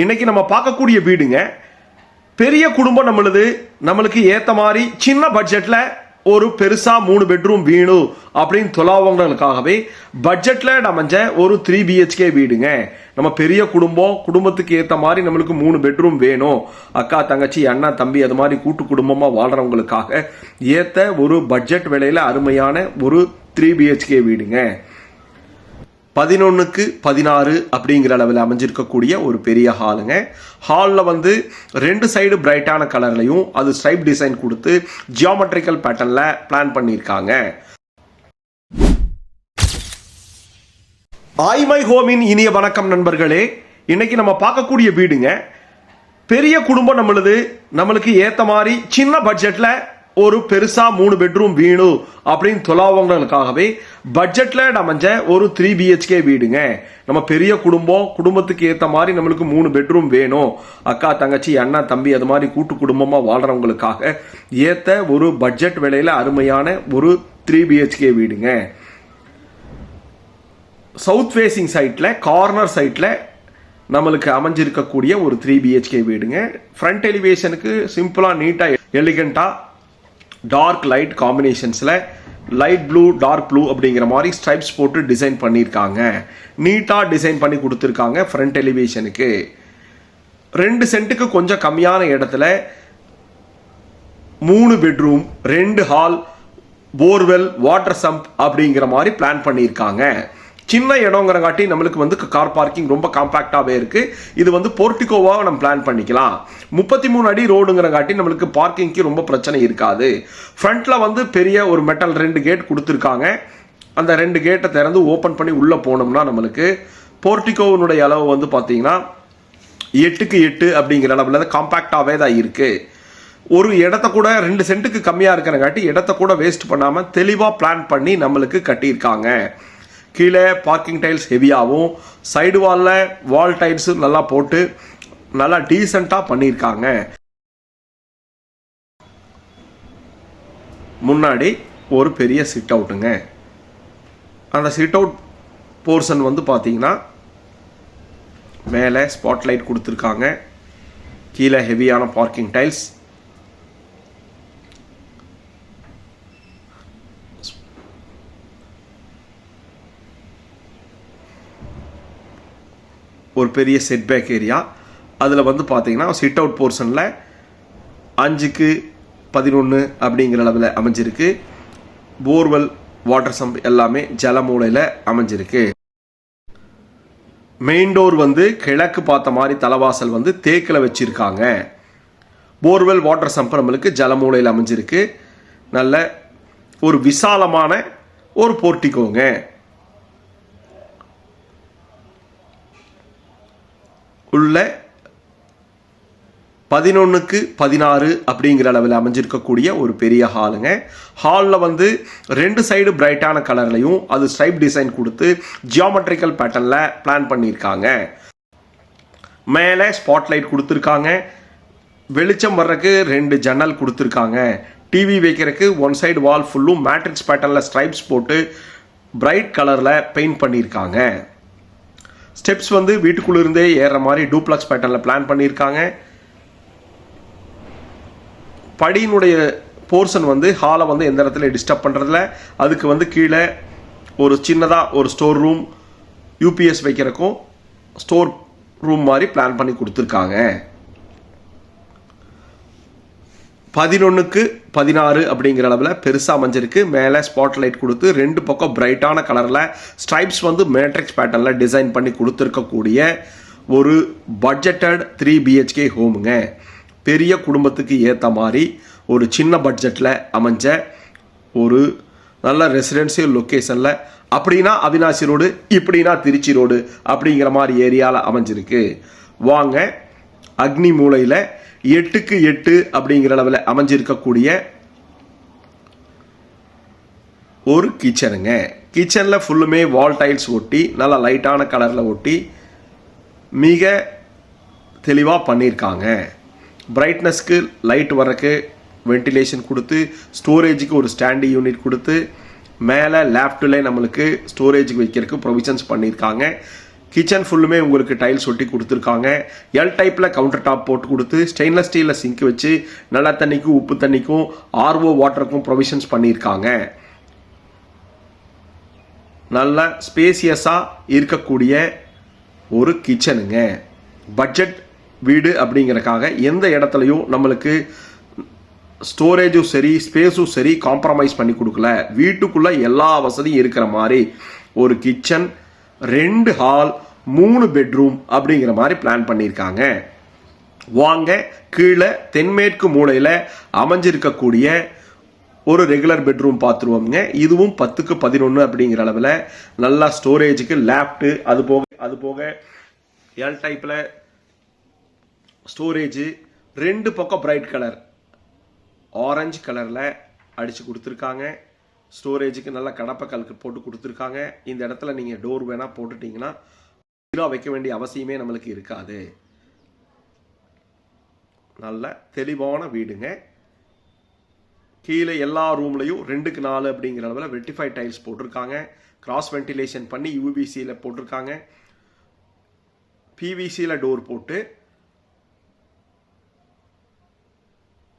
இன்னைக்கு நம்ம பார்க்கக்கூடிய வீடுங்க பெரிய குடும்பம் நம்மளுக்கு ஏத்த மாதிரி சின்ன பட்ஜெட்ல ஒரு பெருசா 3 பெட்ரூம் வேணும் அப்படின்னு தொலைவங்களுக்காகவே பட்ஜெட்ல அமைஞ்ச ஒரு 3 BHK வீடுங்க. நம்ம பெரிய குடும்பத்துக்கு ஏத்த மாதிரி நம்மளுக்கு 3 பெட்ரூம் வேணும், அக்கா தங்கச்சி அண்ணா தம்பி அது மாதிரி கூட்டு குடும்பமா வாழ்றவங்களுக்காக ஏத்த ஒரு பட்ஜெட் விலையில அருமையான ஒரு 3 BHK வீடுங்க. 11க்கு 16 அப்படிங்கிற அளவில் அமைஞ்சிருக்கக்கூடிய ஒரு பெரிய ஹாலுங்க. ஹாலில் ரெண்டு சைடு பிரைட்டான கலர்லையும் அது ஸ்ட்ரைப் டிசைன் கொடுத்து ஜியோமெட்ரிக்கல் பேட்டர்ன்ல பிளான் பண்ணியிருக்காங்க. ஐமை ஹோமின் இனிய வணக்கம் நண்பர்களே. இன்னைக்கு நம்ம பார்க்கக்கூடிய வீடுங்க பெரிய குடும்பம் நம்மளுக்கு ஏத்த மாதிரி சின்ன பட்ஜெட்ல ஒரு பெருசா 3 பெட்ரூம் வேணும் அப்படின்னு தொலைவங்களுக்காகவே பட்ஜெட்ல அமைஞ்ச ஒரு 3 BHK வீடுங்க. நம்ம பெரிய குடும்பத்துக்கு ஏத்த மாதிரி நம்மளுக்கு 3 பெட்ரூம் வேணும், அக்கா தங்கச்சி அண்ணா தம்பி அது மாதிரி கூட்டு குடும்பமா வாழ்றவங்களுக்காக ஏத்த ஒரு பட்ஜெட் விலையில அருமையான ஒரு 3 BHK வீடுங்க. சவுத் ஃபேசிங் சைட்ல கார்னர் சைட்ல நம்மளுக்கு அமைஞ்சிருக்கக்கூடிய ஒரு 3 BHK வீடுங்க. ஃப்ரண்ட் எலிவேஷனுக்கு சிம்பிளா நீட்டா எலிகண்டா டார்க் லைட் காம்பினேஷன்ஸ்ல லைட் ப்ளூ டார்க் ப்ளூ அப்படிங்கிற மாதிரி ஸ்ட்ரைப்ஸ் போட்டு டிசைன் பண்ணியிருக்காங்க. நீட்டா டிசைன் பண்ணி கொடுத்துருக்காங்க. ஃப்ரண்ட் எலிவேஷனுக்கு 2 சென்ட்டுக்கு கொஞ்சம் கம்மியான இடத்துல 3 bedroom 2 hall borewell water sump அப்படிங்கிற மாதிரி பிளான் பண்ணியிருக்காங்க. சின்ன இடங்கிறங்காட்டி நம்மளுக்கு கார் பார்க்கிங் ரொம்ப காம்பாக்டாகவே இருக்கு. இது போர்ட்டிகோவாக நம்ம பிளான் பண்ணிக்கலாம். 33 அடி ரோடுங்கிறங்காட்டி நம்மளுக்கு பார்க்கிங்க்கு ரொம்ப பிரச்சனை இருக்காது. ஃப்ரண்ட்ல பெரிய ஒரு மெட்டல் 2 கேட் கொடுத்துருக்காங்க. அந்த 2 கேட்டை திறந்து ஓப்பன் பண்ணி உள்ள போனோம்னா நம்மளுக்கு போர்ட்டிகோவினுடைய அளவு பார்த்தீங்கன்னா 8க்கு 8 அப்படிங்கிற அளவில் காம்பாக்டாகவே தான் இருக்கு. ஒரு இடத்த கூட 2 சென்ட்டுக்கு கம்மியாக இருக்கிறங்காட்டி இடத்த கூட வேஸ்ட் பண்ணாமல் தெளிவாக பிளான் பண்ணி நம்மளுக்கு கட்டியிருக்காங்க. கீழே பார்க்கிங் டைல்ஸ் ஹெவியாகவும் சைடு வால் டைல்ஸ் நல்லா போட்டு நல்லா டீசெண்டா பண்ணியிருக்காங்க. முன்னாடி ஒரு பெரிய சிட் அவுட்டுங்க. அந்த சிட் அவுட் போர்ஷன் பார்த்தீங்கன்னா மேலே ஸ்பாட்லைட் கொடுத்துருக்காங்க, கீழே ஹெவியான பார்க்கிங் டைல்ஸ், ஒரு பெரிய செட்பேக் ஏரியா. அதில் பார்த்தீங்கன்னா சிட் அவுட் போர்ஷனில் 5க்கு 11 அப்படிங்கிற அளவில் அமைஞ்சிருக்கு. போர்வெல் வாட்டர் சம்ப் எல்லாமே ஜலமூலையில் அமைஞ்சிருக்கு. மெயின் டோர் கிழக்கு பார்த்த மாதிரி தலைவாசல் தேக்கில் வச்சிருக்காங்க. போர்வெல் வாட்டர் சம்ப் நம்மளுக்கு ஜலமூலையில் அமைஞ்சிருக்கு. நல்ல ஒரு விசாலமான ஒரு போர்ட்டிகோங்க. உள்ள 11க்கு 16 அப்படிங்கிற அளவில் அமைஞ்சிருக்கக்கூடிய ஒரு பெரிய ஹாலுங்க. ஹாலில் 2 சைடு பிரைட்டான கலர்லையும் அது ஸ்ட்ரைப் டிசைன் கொடுத்து ஜியோமெட்ரிக்கல் பேட்டர்ன்ல பிளான் பண்ணியிருக்காங்க. மேலே ஸ்பாட்லைட் கொடுத்துருக்காங்க. வெளிச்சம் வர்றதுக்கு 2 ஜன்னல் கொடுத்துருக்காங்க. டிவி வைக்கிறதுக்கு 1 சைடு வால் ஃபுல்லும் மேட்ரிக்ஸ் பேட்டர்ன்ல ஸ்ட்ரைப்ஸ் போட்டு பிரைட் கலர்ல பெயிண்ட் பண்ணியிருக்காங்க. ஸ்டெப்ஸ் வீட்டுக்குள்ள இருந்தே ஏற மாதிரி டூப்ளக்ஸ் பேட்டர்ன்ல பிளான் பண்ணியிருக்காங்க. படியினுடைய போர்ஷன் ஹாலை எந்த இடத்துல டிஸ்டர்ப் பண்றதில்ல. அதுக்கு கீழே ஒரு சின்னதா ஒரு ஸ்டோர் ரூம் யூபிஎஸ் வைக்கிறதுக்கும் ஸ்டோர் ரூம் மாதிரி பிளான் பண்ணி கொடுத்துருக்காங்க. 11க்கு 16 அப்படிங்கிற அளவில் பெருசாக அமைஞ்சிருக்கு. மேலே ஸ்பாட்லைட் கொடுத்து 2 பக்கம் பிரைட்டான கலரில் ஸ்ட்ரைப்ஸ் மேட்ரிக்ஸ் பேட்டர்னில் டிசைன் பண்ணி கொடுத்துருக்கக்கூடிய ஒரு பட்ஜெட்டட் 3 BHK ஹோமுங்க. பெரிய குடும்பத்துக்கு ஏற்ற மாதிரி ஒரு சின்ன பட்ஜெட்டில் அமைஞ்ச ஒரு நல்ல ரெசிடென்சியல் லொக்கேஷனில், அப்படின்னா அவினாசி ரோடு இப்படின்னா திருச்சி ரோடு அப்படிங்கிற மாதிரி ஏரியாவில் அமைஞ்சிருக்கு. வாங்க அக்னி மூலையில் 8க்கு 8 அப்படிங்கிற அளவில் அமைஞ்சிருக்கக்கூடிய ஒரு கிச்சனுங்க. கிச்சனில் ஃபுல்லுமே வால் டைல்ஸ் ஒட்டி நல்லா லைட்டான கலரில் ஒட்டி மிக தெளிவாக பண்ணியிருக்காங்க. பிரைட்னஸ்க்கு லைட் வரக்கு வென்டிலேஷன் கொடுத்து ஸ்டோரேஜுக்கு ஒரு ஸ்டாண்டி யூனிட் கொடுத்து மேலே லேஃப்டில் நம்மளுக்கு ஸ்டோரேஜுக்கு வைக்கிறதுக்கு ப்ரொவிஷன்ஸ் பண்ணியிருக்காங்க. கிச்சன் ஃபுல்லுமே உங்களுக்கு டைல்ஸ் ஒட்டி கொடுத்துருக்காங்க. எல் டைப்பில் கவுண்டர் டாப் போட்டு கொடுத்து ஸ்டெயின்லெஸ் ஸ்டீலில் சிங்க் வச்சு நல்ல தண்ணிக்கும் உப்பு தண்ணிக்கும் ஆர்ஓ வாட்டருக்கும் ப்ரொவிஷன்ஸ் பண்ணியிருக்காங்க. நல்ல ஸ்பேசியஸாக இருக்கக்கூடிய ஒரு கிச்சனுங்க. பட்ஜெட் வீடு அப்படிங்கிறக்காக எந்த இடத்துலையும் நம்மளுக்கு ஸ்டோரேஜும் சரி ஸ்பேஸும் சரி காம்ப்ரமைஸ் பண்ணி கொடுக்கல. வீட்டுக்குள்ளே எல்லா வசதியும் இருக்கிற மாதிரி ஒரு கிச்சன், 2 ஹால், 3 பெட்ரூம் அப்படிங்கிற மாதிரி பிளான் பண்ணியிருக்காங்க. வாங்க கீழே தென்மேற்கு மூலையில் அமைஞ்சிருக்கக்கூடிய ஒரு ரெகுலர் பெட்ரூம் பார்த்துருவோங்க. இதுவும் 10க்கு 11 அப்படிங்கிற அளவில் நல்லா ஸ்டோரேஜுக்கு லேப்டு, அது போக எல் டைப்பில் ஸ்டோரேஜு, 2 பக்கம் பிரைட் கலர் ஆரஞ்சு கலரில் அடித்து கொடுத்துருக்காங்க. ஸ்டோரேஜுக்கு நல்லா கடப்பை கல்க்கு போட்டு கொடுத்துருக்காங்க. இந்த இடத்துல நீங்கள் டோர் வேணால் போட்டுட்டிங்கன்னா வைக்க வேண்டிய அவசியமே நம்மளுக்கு இருக்காது. நல்ல தெளிவான வீடுங்க. கீழே எல்லா ரூம்லையும் 2க்கு 4 அப்படிங்கிற அளவில் வெட்டிஃபை டைல்ஸ் போட்டிருக்காங்க. கிராஸ் வென்டிலேஷன் பண்ணி யூபிசியில் போட்டிருக்காங்க. பிவிசியில் டோர் போட்டு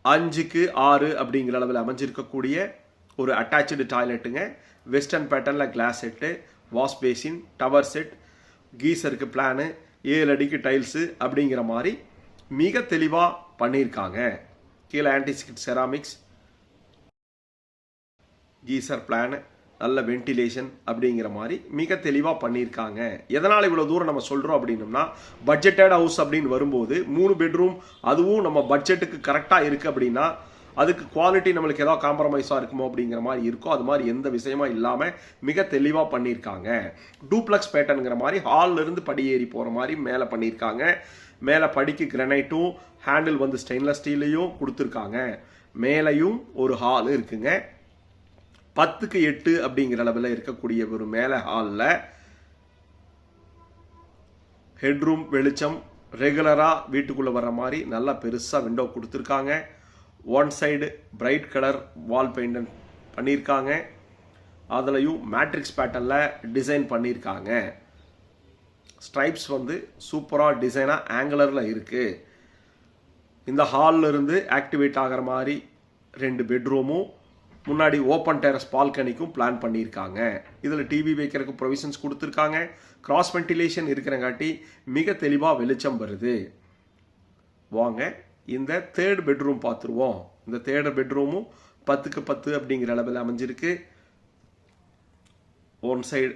5க்கு 6 அப்படிங்கிற அளவில் அமைஞ்சிருக்கக்கூடிய ஒரு அட்டாச்சு டாய்லெட்டுங்க. வெஸ்டர்ன் பேட்டர்னில் closet, wash basin, tower set, கீசருக்கு பிளானு, 7 அடிக்கு டைல்ஸு அப்படிங்கிற மாதிரி மிக தெளிவாக பண்ணியிருக்காங்க. கீழே ஆன்டிஸ்கிட் செராமிக்ஸ், கீசர் பிளானு, நல்ல வென்டிலேஷன் அப்படிங்கிற மாதிரி மிக தெளிவாக பண்ணியிருக்காங்க. எதனால் இவ்வளோ தூரம் நம்ம சொல்கிறோம் அப்படின்னம்னா, பட்ஜெட்டட் ஹவுஸ் அப்படின்னு வரும்போது 3 பெட்ரூம் அதுவும் நம்ம பட்ஜெட்டுக்கு கரெக்டாக இருக்குது அப்படின்னா அதுக்கு குவாலிட்டி நம்மளுக்கு ஏதாவது காம்ப்ரமைஸாக இருக்குமோ அப்படிங்கிற மாதிரி இருக்கும். அது மாதிரி எந்த விஷயமா இல்லாமல் மிக தெளிவாக பண்ணியிருக்காங்க. டூப்ளக்ஸ் பேட்டர்னுங்கிற மாதிரி ஹாலில் இருந்து படி ஏறி போகிற மாதிரி மேலே பண்ணியிருக்காங்க. மேலே படிக்கு கிரனைட்டும் ஹேண்டில் வந்து ஸ்டெயின்லெஸ் ஸ்டீலையும் கொடுத்துருக்காங்க. மேலேயும் ஒரு ஹால் இருக்குங்க. 10க்கு 8 அப்படிங்கிற அளவில் இருக்கக்கூடிய ஒரு மேலே ஹாலில் ஹெட்ரூம் வெளிச்சம் ரெகுலராக வீட்டுக்குள்ளே வர மாதிரி நல்லா பெருசாக விண்டோ கொடுத்துருக்காங்க. One side bright colour wall paint பண்ணியிருக்காங்க. அதுலேயும் மேட்ரிக்ஸ் பேட்டர்னில் டிசைன் பண்ணியிருக்காங்க. ஸ்ட்ரைப்ஸ் வந்து சூப்பராக டிசைனாக ஆங்குலரில் இருக்குது. இந்த ஹாலில் இருந்து ஆக்டிவேட் ஆகிற மாதிரி 2 பெட்ரூமும் முன்னாடி ஓப்பன் டெரஸ் பால்கனிக்கும் பிளான் பண்ணியிருக்காங்க. இதில் டிவி வைக்கிறதுக்கு ப்ரொவிஷன்ஸ் கொடுத்துருக்காங்க. கிராஸ் வென்டிலேஷன் இருக்கிறங்காட்டி மிக தெளிவாக வெளிச்சம் வருது. வாங்க இந்த 3rd பெட்ரூம் பார்த்துருவோம். இந்த 3rd பெட்ரூமும் 10க்கு 10 அப்படிங்கிற அளவில் அமைஞ்சிருக்கு. ஒன் சைடு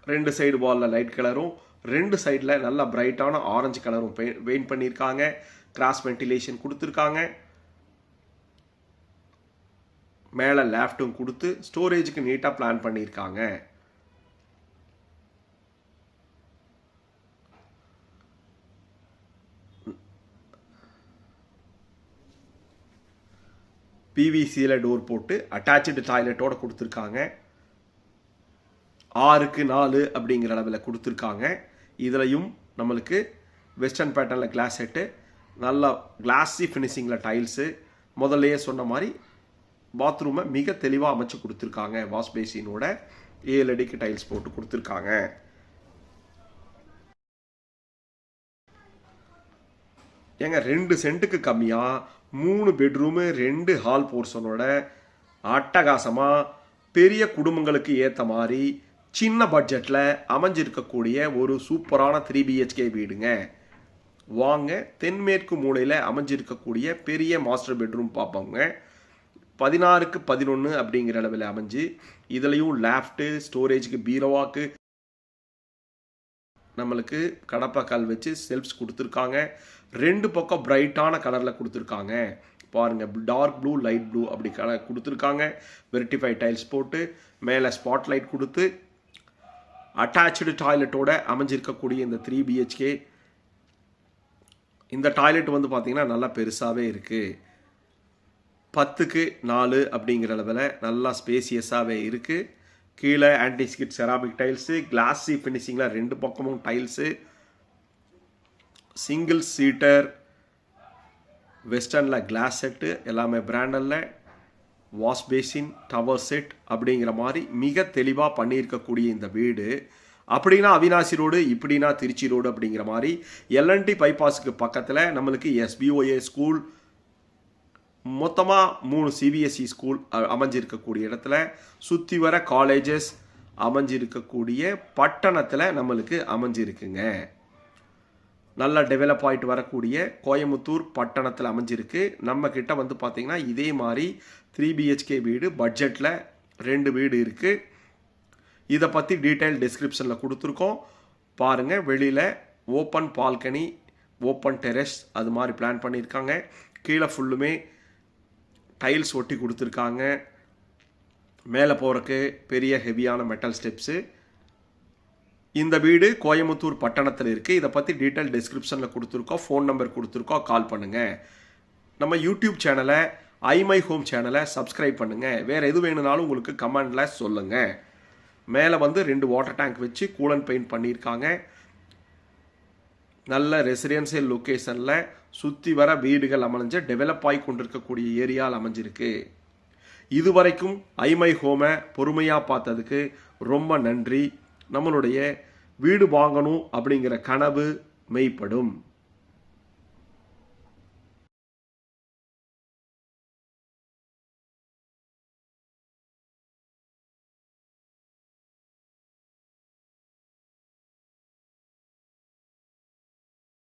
2 சைடு வாலில் லைட் கலரும் 2 சைடில் நல்லா பிரைட்டான ஆரஞ்சு கலரும் பெயிண்ட் பண்ணியிருக்காங்க. கிராஸ் வென்டிலேஷன் கொடுத்துருக்காங்க. மேலே லேஃப்ட்டும் கொடுத்து ஸ்டோரேஜுக்கு நீட்டாக பிளான் பண்ணியிருக்காங்க. பிவிசியில் டோர் போட்டு அட்டாச்சு டாய்லெட்டோட கொடுத்துருக்காங்க. 6க்கு 4 அப்படிங்கிற அளவில் கொடுத்துருக்காங்க. இதுலையும் நம்மளுக்கு வெஸ்டர்ன் பேட்டர்னில் கிளாஸ் செட்டு, நல்லா கிளாஸி ஃபினிஷிங்கில் டைல்ஸு, முதல்லையே சொன்ன மாதிரி பாத்ரூமை மிக தெளிவாக அமைச்சு கொடுத்துருக்காங்க. வாஷ் பேசினோட 7 அடிக்கு டைல்ஸ் போட்டு கொடுத்துருக்காங்க. ஏங்க 2 சென்ட்டுக்கு கம்மியாக 3 பெட்ரூமு 2 ஹால் போர்ஷனோட அட்டகாசமாக பெரிய குடும்பங்களுக்கு ஏற்ற மாதிரி சின்ன பட்ஜெட்டில் அமைஞ்சிருக்கக்கூடிய ஒரு சூப்பரான 3 BHK வீடுங்க. வாங்க தென்மேற்கு மூலையில் அமைஞ்சிருக்கக்கூடிய பெரிய மாஸ்டர் பெட்ரூம் பார்ப்போங்க. 16க்கு 11 அப்படிங்கிற அளவில் அமைஞ்சு இதுலையும் லேஃப்ட்டு, ஸ்டோரேஜுக்கு பீரோவாக்கு நம்மளுக்கு கடப்பா கல் வச்சு செல்ஃப்ஸ் கொடுத்துருக்காங்க. 2 பக்கம் பிரைட்டான கலரில் கொடுத்துருக்காங்க. பாருங்கள், டார்க் ப்ளூ, லைட் ப்ளூ அப்படி கலர் கொடுத்துருக்காங்க. வெர்டிஃபை டைல்ஸ் போட்டு மேலே ஸ்பாட் லைட் கொடுத்து அட்டாச்சு டாய்லெட்டோட அமைஞ்சிருக்கக்கூடிய இந்த 3 BHK. இந்த டாய்லெட் வந்து பார்த்திங்கன்னா நல்லா பெருசாகவே இருக்குது. 10க்கு 4 அப்படிங்கிற அளவில் நல்லா ஸ்பேசியஸாகவே இருக்குது. கீழே ஆன்டிஸ்கிட் செராமிக் டைல்ஸு, கிளாஸி ஃபினிஷிங்கில் 2 பக்கமும் டைல்ஸு, சிங்கிள் சீட்டர், வெஸ்டர்னில் கிளாஸ் செட்டு, எல்லாமே பிராண்டனில், வாஷ் பேசின், டவர் செட் அப்படிங்கிற மாதிரி மிக தெளிவாக பண்ணியிருக்கக்கூடிய இந்த வீடு அப்படின்னா அவினாசி ரோடு, இப்படின்னா திருச்சி ரோடு அப்படிங்கிற மாதிரி எல்என்டி பைபாஸுக்கு பக்கத்தில் நம்மளுக்கு SBOA ஸ்கூல், மொத்தமாக 3 CBSE ஸ்கூல் அமைஞ்சிருக்கக்கூடிய இடத்துல, சுற்றி வர காலேஜஸ் அமைஞ்சிருக்கக்கூடிய பட்டணத்தில் நம்மளுக்கு அமைஞ்சிருக்குங்க. நல்லா டெவலப் ஆகிட்டு வரக்கூடிய கோயமுத்தூர் பட்டணத்தில் அமைஞ்சிருக்கு. நம்ம கிட்ட வந்து பார்த்திங்கன்னா இதே மாதிரி 3 BHK வீடு பட்ஜெட்டில் 2 வீடு இருக்குது. இதை பற்றி டீட்டெயில் டிஸ்கிரிப்ஷனில் கொடுத்துருக்கோம் பாருங்கள். வெளியில் ஓப்பன் பால்கனி, ஓப்பன் டெரெஸ் அது மாதிரி பிளான் பண்ணியிருக்காங்க. கீழே ஃபுல்லுமே டைல்ஸ் ஒட்டி கொடுத்துருக்காங்க. மேலே போகிறக்கு பெரிய ஹெவியான மெட்டல் ஸ்டெப்ஸு. இந்த வீடு கோயமுத்தூர் பட்டணத்தில் இருக்குது. இதை பற்றி டீட்டெயில் டிஸ்கிரிப்ஷனில் கொடுத்துருக்கோம், ஃபோன் நம்பர் கொடுத்துருக்கோம், கால் பண்ணுங்கள். நம்ம யூடியூப் சேனலை ஐமை ஹோம் சேனலை சப்ஸ்கிரைப் பண்ணுங்கள். வேறு எது வேணும்னாலும் உங்களுக்கு கமெண்டில் சொல்லுங்கள். மேலே வந்து 2 வாட்டர் டேங்க் வச்சு கூலன் பெயிண்ட் பண்ணியிருக்காங்க. நல்ல ரெசிடென்சியல் லொக்கேஷனில் சுற்றி வர வீடுகள் அமைஞ்ச டெவலப் ஆகி கொண்டிருக்கக்கூடிய ஏரியாவில் அமைஞ்சிருக்கு. இதுவரைக்கும் ஐமை ஹோமை பொறுமையாக பார்த்ததுக்கு ரொம்ப நன்றி. நம்மளுடைய வீடு வாங்கணும் அப்படிங்கிற கனவு மெய்ப்படும்.